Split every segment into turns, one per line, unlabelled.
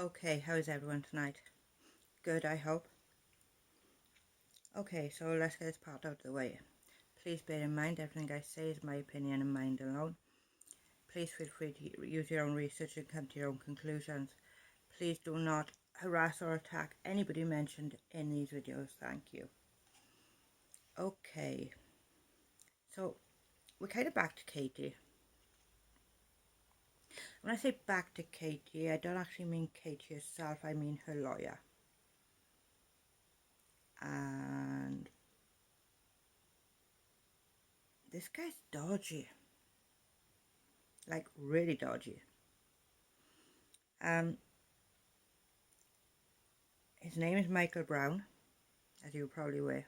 Okay, how is everyone tonight? Good, I hope. Okay, so let's get this part out of the way. Please bear in mind everything I say is my opinion and mine alone. Please feel free to use your own research and come to your own conclusions. Please do not harass or attack anybody mentioned in these videos. Thank you. Okay, so we're kind of back to Katie. When I say back to Katie, I don't actually mean Katie herself, I mean her lawyer. And this guy's dodgy. Like, really dodgy. His name is Michael Brown, as you're probably aware.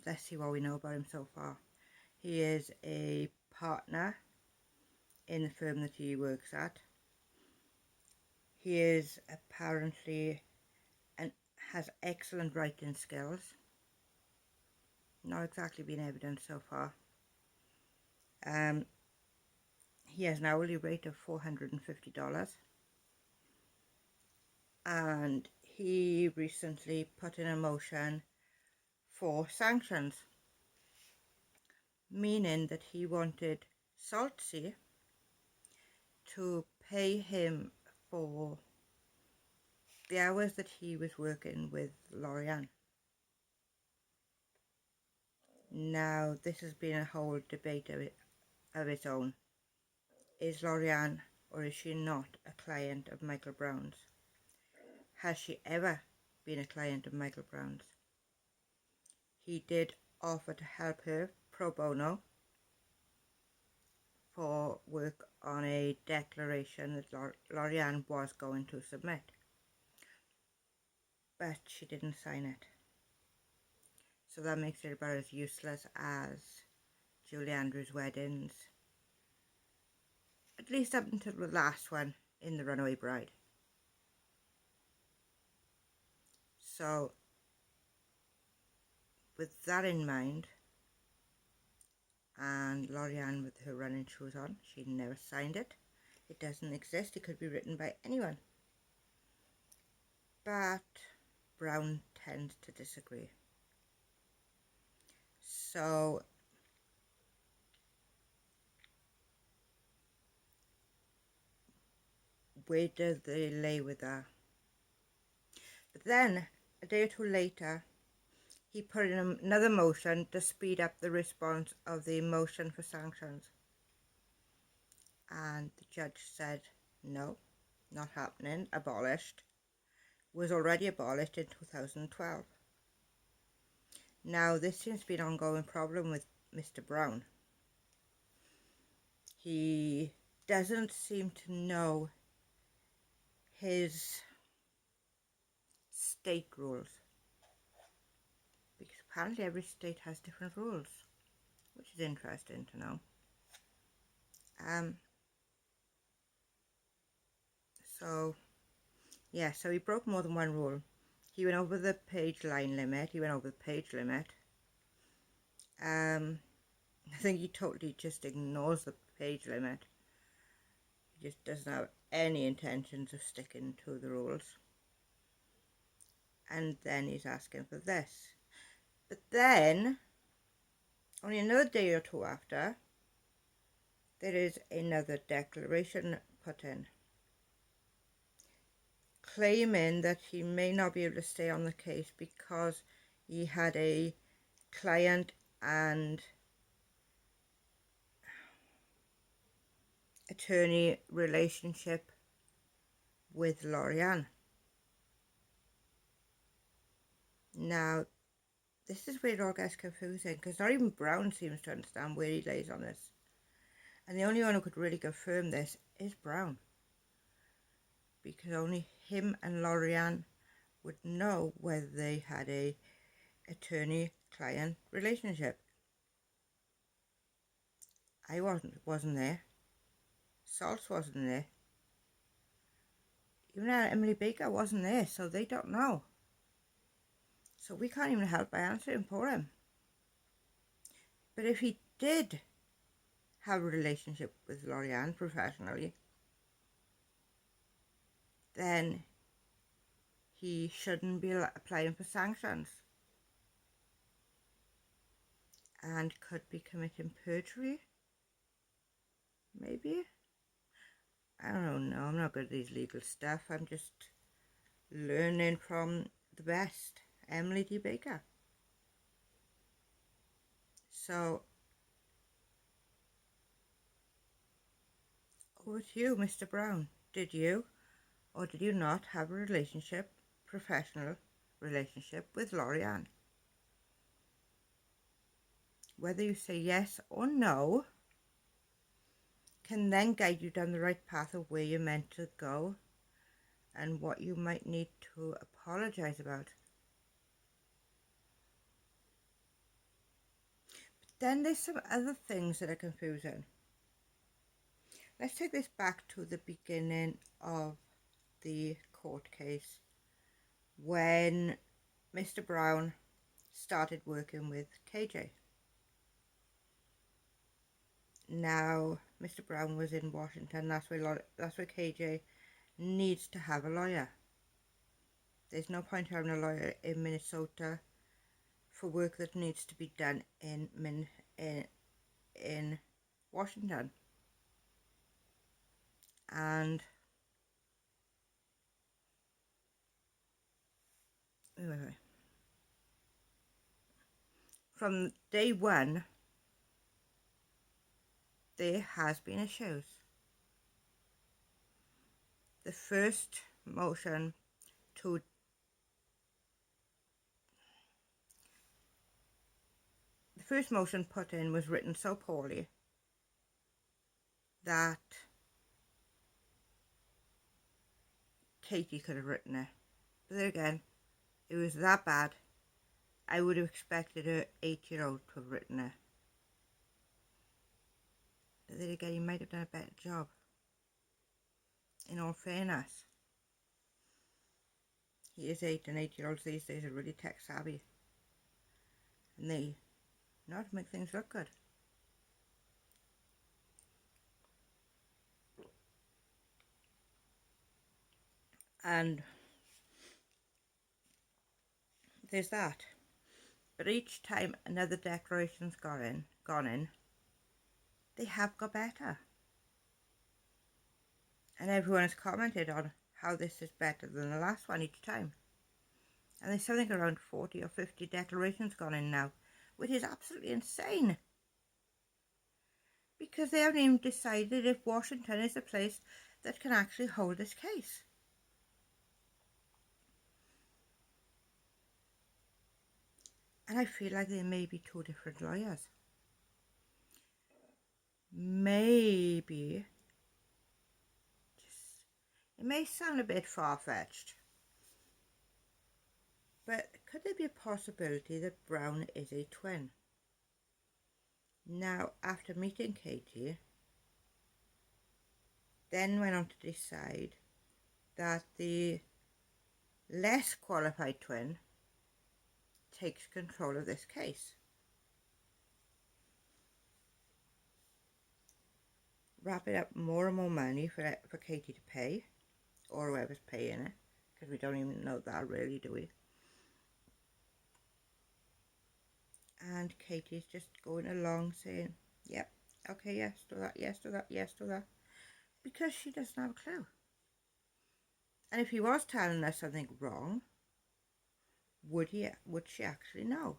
Let's see what we know about him so far. He is a partner in the firm that he works at. He is apparently and has excellent writing skills. Not exactly been evident so far. He has an hourly rate of $450, and he recently put in a motion for sanctions, meaning that he wanted Saltsea to pay him for the hours that he was working with Lori-Ann. Now, this has been a whole debate of its own. Is Lori-Ann or is she not a client of Michael Brown's? Has she ever been a client of Michael Brown's? He did offer to help her pro bono for work on a declaration that Lori-Ann was going to submit, but she didn't sign it. So that makes it about as useless as Julie Andrews' weddings, at least up until the last one in The Runaway Bride. So with that in mind, and Lori-Ann with her running shoes on, she never signed it. It doesn't exist. It could be written by anyone. But Brown tends to disagree. So where do they lay with that? But then a day or two later, he put in another motion to speed up the response of the motion for sanctions. And the judge said, no, not happening, abolished. Was already abolished in 2012. Now, this seems to be an ongoing problem with Mr. Brown. He doesn't seem to know his state rules, because apparently every state has different rules, which is interesting to know. So he broke more than one rule. He went over the page line limit. I think he totally just ignores the page limit. He just doesn't have any intentions of sticking to the rules. And then he's asking for this. But then, only another day or two after, there is another declaration put in, claiming that he may not be able to stay on the case because he had a client and attorney relationship with Lori-Ann. Now, this is where it all gets confusing, because not even Brown seems to understand where he lays on this. And the only one who could really confirm this is Brown, because only him and Lori-Ann would know whether they had a attorney-client relationship. I wasn't there. Salts wasn't there. Even Emily Baker wasn't there, so they don't know. So we can't even help by answering for him. But if he did have a relationship with Lori-Ann professionally, then he shouldn't be applying for sanctions and could be committing perjury, maybe. I don't know, I'm not good at these legal stuff. I'm just learning from the best, Emily D. Baker. So, over to you, Mr. Brown. Did you or did you not have a relationship, professional relationship with Lori-Ann? Whether you say yes or no can then guide you down the right path of where you're meant to go and what you might need to apologise about. But then there's some other things that are confusing. Let's take this back to the beginning of the court case when Mr. Brown started working with KJ. Now, Mr. Brown was in Washington. That's where KJ needs to have a lawyer. There's no point having a lawyer in Minnesota for work that needs to be done in Washington. And from day one, there has been issues. The first motion put in was written so poorly that Katie could have written it. But then again, it was that bad. I would have expected an 8-year-old to have written it. But then again, he might have done a better job. In all fairness, he is 8, and 8-year-olds these days are really tech savvy. And they know how to make things look good. And there's that. But each time another declaration's gone in, they have got better. And everyone has commented on how this is better than the last one each time. And there's something around 40 or 50 declarations gone in now, which is absolutely insane. Because they haven't even decided if Washington is the place that can actually hold this case. And I feel like there may be 2 different lawyers. Maybe. It may sound a bit far-fetched. But could there be a possibility that Brown is a twin? Now, after meeting Katie, then went on to decide that the less qualified twin takes control of this case. Wrapping up more and more money for Katie to pay, or whoever's paying it, because we don't even know that really, do we? And Katie's just going along saying, yep, okay, yes, do that, yes, do that, yes, do that, because she doesn't have a clue. And if he was telling us something wrong, would she actually know?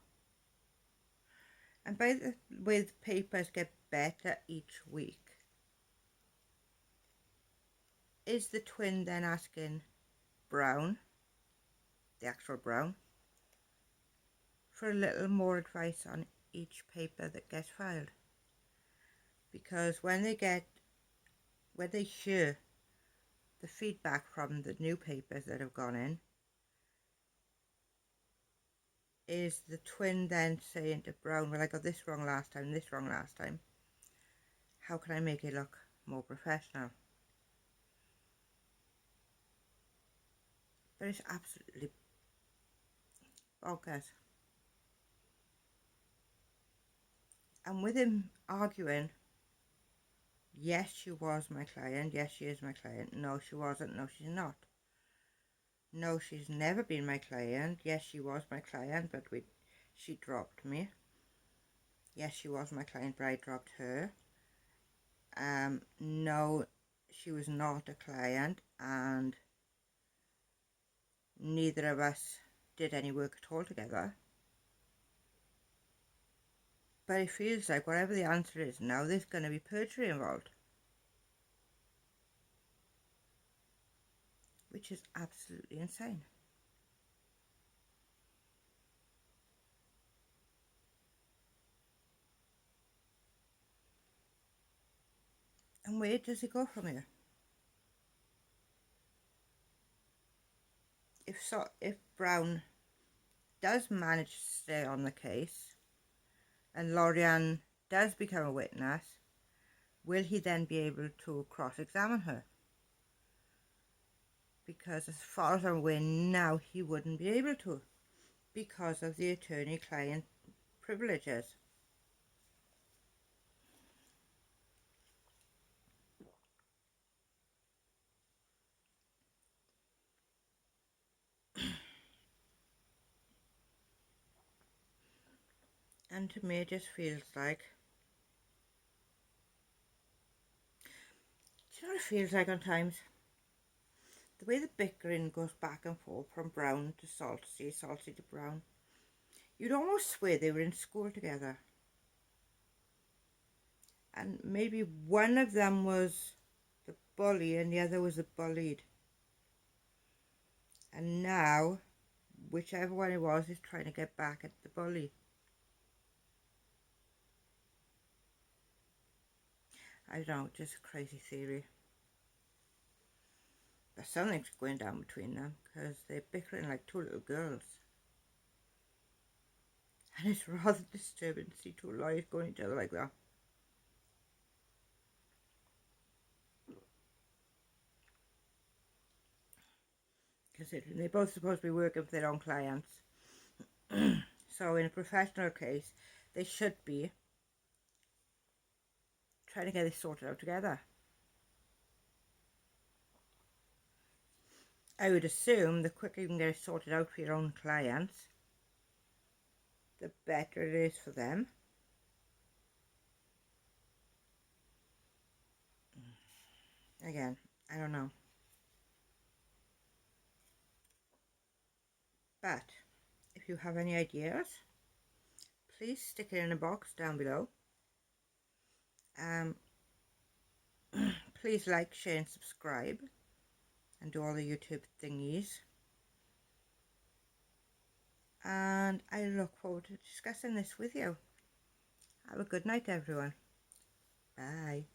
And by the way the papers get better each week, is the twin then asking Brown, the actual Brown, for a little more advice on each paper that gets filed? Because when they hear the feedback from the new papers that have gone in, is the twin then saying to Brown, well, I got this wrong last time, this wrong last time. How can I make it look more professional? But it's absolutely bonkers. And with him arguing, yes, she was my client, yes, she is my client, no, she wasn't, no, she's not. No, she's never been my client. Yes, she was my client, but she dropped me. Yes, she was my client, but I dropped her. No, she was not a client, and neither of us did any work at all together. But it feels like whatever the answer is now, there's going to be perjury involved, which is absolutely insane. And where does it go from here? If Brown does manage to stay on the case and Lori-Ann does become a witness, will he then be able to cross-examine her? Because as far as I'm aware now, he wouldn't be able to because of the attorney-client privileges. And to me it just feels like, do you know what it feels like on times? The way the bickering goes back and forth from Brown to Salty, Salty to Brown. You'd almost swear they were in school together. And maybe one of them was the bully and the other was the bullied. And now, whichever one it was is trying to get back at the bully. I don't know, just a crazy theory. But something's going down between them because they're bickering like two little girls. And it's rather disturbing to see two lawyers going at each other like that. Considering they're both supposed to be working for their own clients. So in a professional case, they should be trying to get this sorted out together. I would assume the quicker you can get it sorted out for your own clients, the better it is for them. Again, I don't know. But if you have any ideas, please stick it in a box down below. Please like, share and subscribe and do all the YouTube thingies. And I look forward to discussing this with you. Have a good night, everyone. Bye.